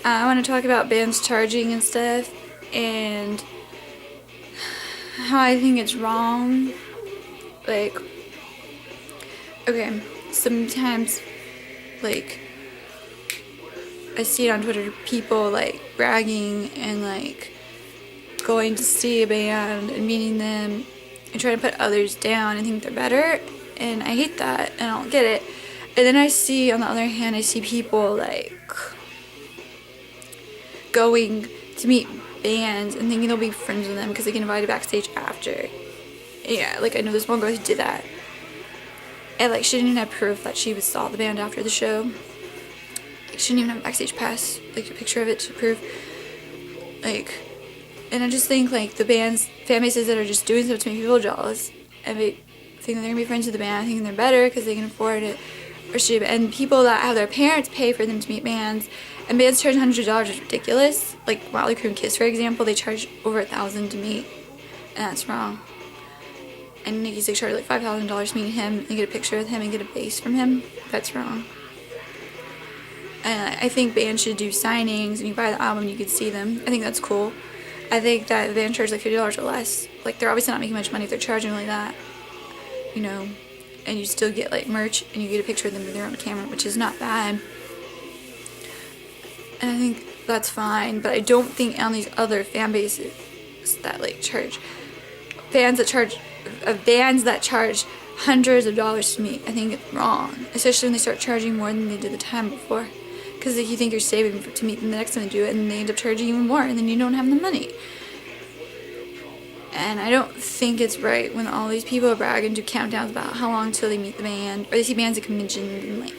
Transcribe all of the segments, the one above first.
I want to talk about bands charging and stuff, and how I think it's wrong. Like, okay, sometimes, like, I see it on Twitter, people, like, bragging and, like, going to see a band and meeting them and trying to put others down and think they're better, and I hate that, and I don't get it. And then I see, on the other hand, I see people, like, going to meet bands and thinking they'll be friends with them because they get invited backstage after. Yeah, like I know this one girl who did that. And like she didn't even have proof that she saw the band after the show. Like she didn't even have a backstage pass, like a picture of it to prove. Like, and I just think like the band's fan bases that are just doing stuff to make people jealous and they think that they're gonna be friends with the band, thinking they're better because they can afford it, or shit. And people that have their parents pay for them to meet bands, and bands charge $100 is ridiculous. Like Motley Crue and Kiss, for example, they charge over $1,000 to meet, and that's wrong. And Nikki Sixx charged like $5,000 to meet him and get a picture with him and get a bass from him. That's wrong. And I think bands should do signings and you buy the album and you can see them. I think that's cool. I think that the band charges like $50 or less. Like they're obviously not making much money if they're charging like that, you know. And you still get like merch and you get a picture of them with their own camera, which is not bad. And I think that's fine. But I don't think on these other fan bases that like charge bands that charge hundreds of dollars to meet, I think it's wrong, especially when they start charging more than they did the time before. Because if you think you're saving to meet them the next time they do it, and they end up charging even more, and then you don't have the money. And I don't think it's right when all these people brag and do countdowns about how long till they meet the band, or they see bands at conventions and like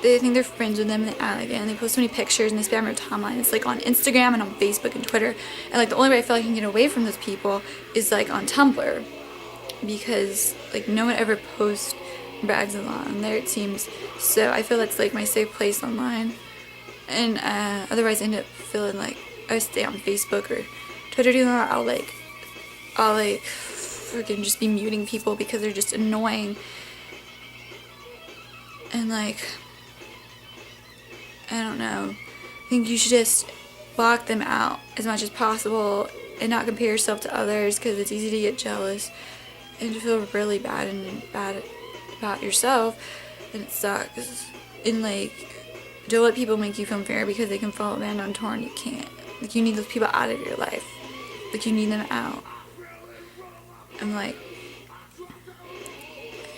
they think they're friends with them and they act like it, and they post so many pictures and they spam their timeline. It's like on Instagram and on Facebook and Twitter, and like the only way I feel like I can get away from those people is like on Tumblr, because like no one ever posts brags a lot on there, it seems. So I feel that's like my safe place online, and otherwise I end up feeling like I stay on Facebook or Twitter doing that. I'll freaking just be muting people because they're just annoying, and like I don't know. I think you should just block them out as much as possible and not compare yourself to others, because it's easy to get jealous and to feel really bad about yourself, and it sucks. And like, don't let people make you feel unfair because they can follow a band on tour and you can't. Like, you need those people out of your life. Like, you need them out. I'm like,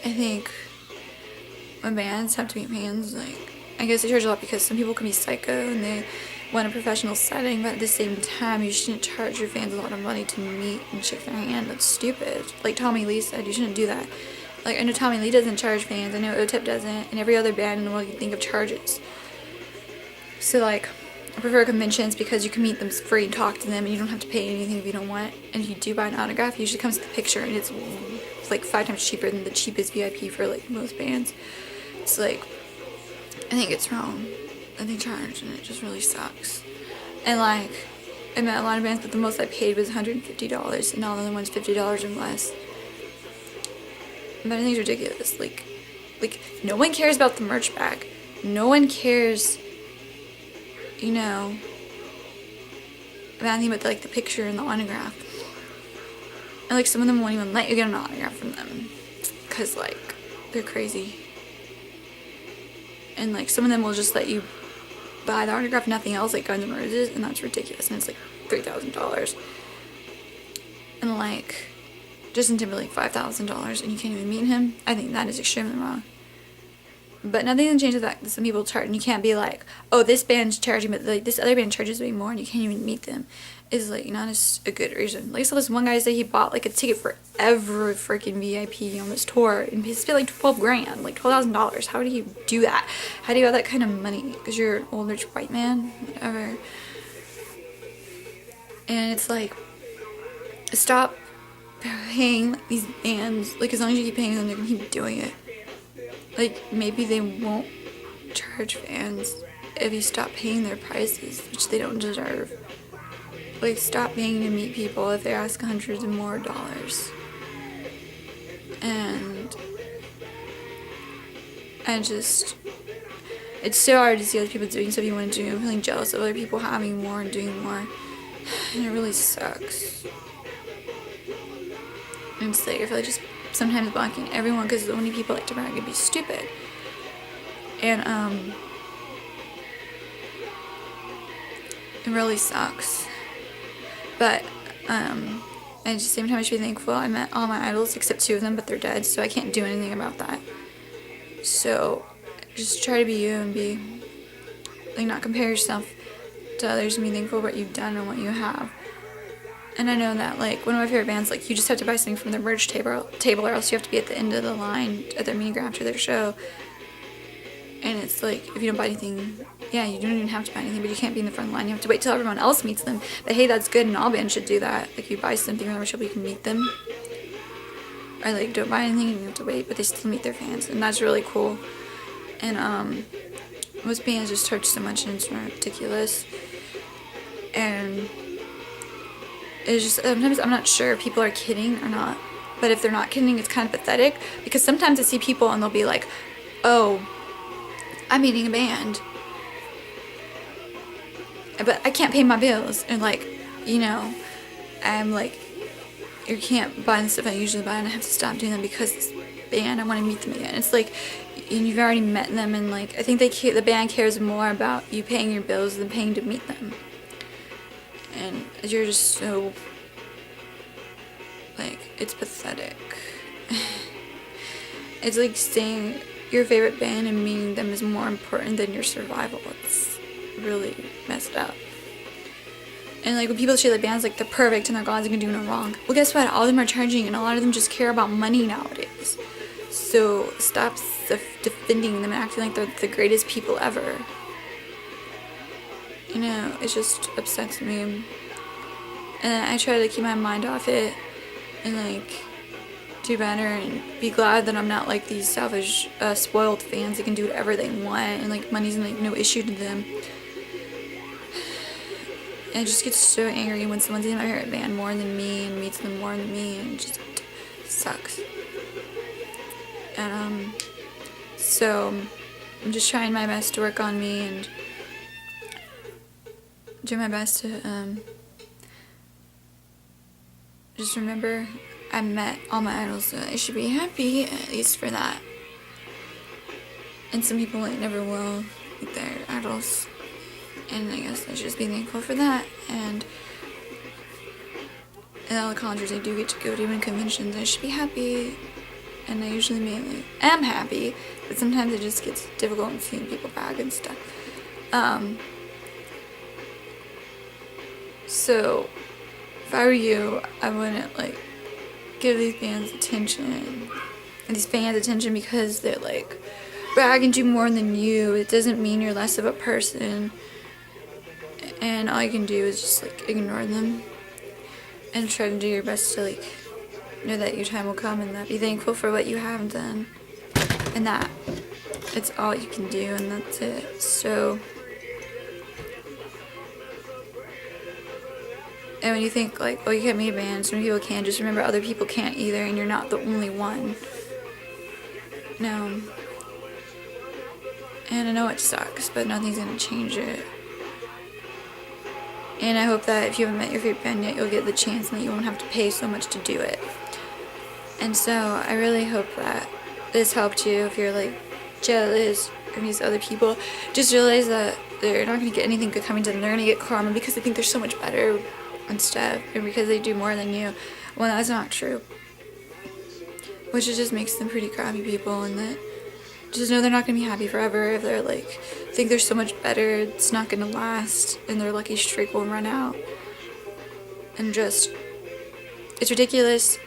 I think when bands have to meet fans, like, I guess they charge a lot because some people can be psycho and they want a professional setting, but at the same time, you shouldn't charge your fans a lot of money to meet and shake their hand. That's stupid. Like Tommy Lee said, you shouldn't do that. Like, I know Tommy Lee doesn't charge fans, I know OTEP doesn't, and every other band in the world you can think of charges. So, like, I prefer conventions because you can meet them free and talk to them and you don't have to pay anything if you don't want. And if you do buy an autograph, it usually comes with the picture, and it's like 5 times cheaper than the cheapest VIP for like most bands. It's like, I think it's wrong that they charge, and it just really sucks. And like, I met a lot of bands, but the most I paid was $150, and all the other ones $50 or less. But I think it's ridiculous. Like no one cares about the merch bag. No one cares, you know, about anything but like the picture and the autograph. And like some of them won't even let you get an autograph from them, cause like they're crazy. And like some of them will just let you buy the autograph, nothing else, like Guns N' Roses, and that's ridiculous. And it's like $3,000. And like Justin Timberlake, $5,000, and you can't even meet him. I think that is extremely wrong. But nothing can change the fact that some people charge, and you can't be like, oh, this band's charging, but like this other band charges way more, and you can't even meet them. Is like not a good reason. Like I saw this one guy say he bought like a ticket for every freaking VIP on this tour, and he spent like $12,000, like $12,000. How do you do that? How do you have that kind of money? Because you're an old rich white man, whatever. And it's like, stop paying these bands. Like, as long as you keep paying them, they're gonna keep doing it. Like, maybe they won't charge fans if you stop paying their prices, which they don't deserve. Like, stop paying to meet people if they ask hundreds and more dollars. And I it's so hard to see other people doing stuff you want to do and feeling jealous of other people having more and doing more. And it really sucks. And it's like, I feel like just sometimes blocking everyone because so many people like to brag and be stupid. And, it really sucks. But, at the same time, I should be thankful I met all my idols except 2 of them, but they're dead, so I can't do anything about that. So, just try to be you and be, like, not compare yourself to others and be thankful for what you've done and what you have. And I know that, like, one of my favorite bands, like, you just have to buy something from their merch table or else you have to be at the end of the line at their meet after their show. And it's like, if you don't buy anything, yeah, you don't even have to buy anything, but you can't be in the front line. You have to wait till everyone else meets them. But hey, that's good, and all bands should do that. Like, you buy something from their shop, you can meet them. Or, like, don't buy anything and you have to wait, but they still meet their fans. And that's really cool. And, most bands just charge so much and it's ridiculous. And it's just, sometimes I'm not sure if people are kidding or not. But if they're not kidding, it's kind of pathetic. Because sometimes I see people and they'll be like, oh, I'm meeting a band, but I can't pay my bills. And like, you know, I'm like, you can't buy the stuff I usually buy and I have to stop doing them because this band, I want to meet them again. It's like, and you've already met them, and like, I think the band cares more about you paying your bills than paying to meet them. And you're just so, like, it's pathetic. It's like saying your favorite band and meeting them is more important than your survival. It's really messed up. And like, when people say like bands like they're perfect and they're gods and can do no wrong, well, guess what? All of them are charging, and a lot of them just care about money nowadays. So stop defending them and acting like they're the greatest people ever. You know, it just upsets me. And I try to keep my mind off it and like do better and be glad that I'm not like these selfish, spoiled fans that can do whatever they want and like money's like no issue to them. And I just get so angry when someone's in my favorite band more than me and meets them more than me, and it just sucks. And so I'm just trying my best to work on me and do my best to just remember I met all my idols, so I should be happy at least for that. And some people like never will meet their idols, and I guess I should just be thankful for that. And all the concerts I do get to go to and conventions, I should be happy. And I usually mainly am happy, but sometimes it just gets difficult in seeing people back and stuff. So if I were you, I wouldn't like give these bands attention and these fans attention because they're like bragging to you more than you. It doesn't mean you're less of a person, and all you can do is just like ignore them and try to do your best to like know that your time will come and that be thankful for what you have done, and that it's all you can do, and that's it. So and when you think like, oh, you can't meet a band, some people can, just remember other people can't either, and you're not the only one. No. And I know it sucks, but nothing's gonna change it. And I hope that if you haven't met your favorite band yet, you'll get the chance and that you won't have to pay so much to do it. And so I really hope that this helped you if you're like jealous of these other people. Just realize that they're not gonna get anything good coming to them. They're gonna get karma because they think they're so much better and stuff, and because they do more than you. Well, that's not true. Which just makes them pretty crappy people, and that just know they're not gonna be happy forever if they're like think they're so much better. It's not gonna last, and their lucky streak will run out. And just, it's ridiculous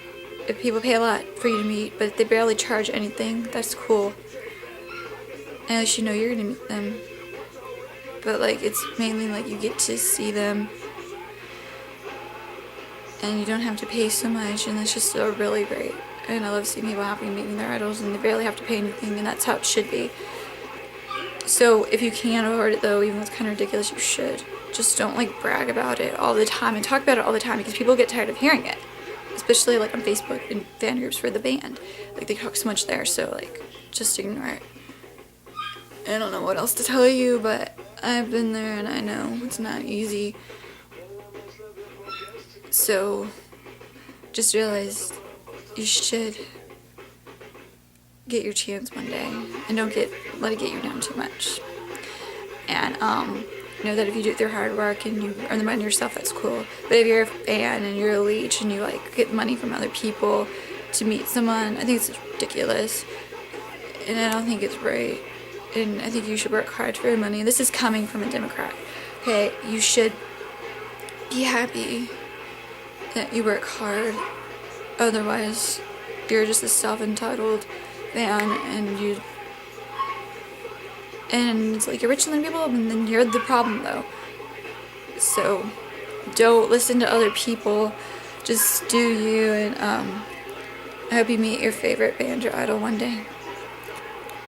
if people pay a lot for you to meet, but if they barely charge anything, that's cool. And at least you know you're gonna meet them. But like, it's mainly like you get to see them and you don't have to pay so much, and that's just so really great. And I love seeing people happy meeting their idols, and they barely have to pay anything, and that's how it should be. So if you can afford it though, even though it's kind of ridiculous, you should. Just don't like brag about it all the time and talk about it all the time, because people get tired of hearing it. Especially like on Facebook and fan groups for the band. Like they talk so much there, so like just ignore it. I don't know what else to tell you, but I've been there and I know it's not easy. So just realize you should get your chance one day and don't let it get you down too much. And know that if you do it through hard work and you earn the money yourself, that's cool. But if you're a fan and you're a leech and you like get money from other people to meet someone, I think it's ridiculous. And I don't think it's right. And I think you should work hard for your money. And this is coming from a Democrat. Okay, you should be happy that you work hard. Otherwise, you're just a self-entitled fan, and it's like you're richer than people, and then you're the problem though. So don't listen to other people. Just do you, and I hope you meet your favorite band or idol one day.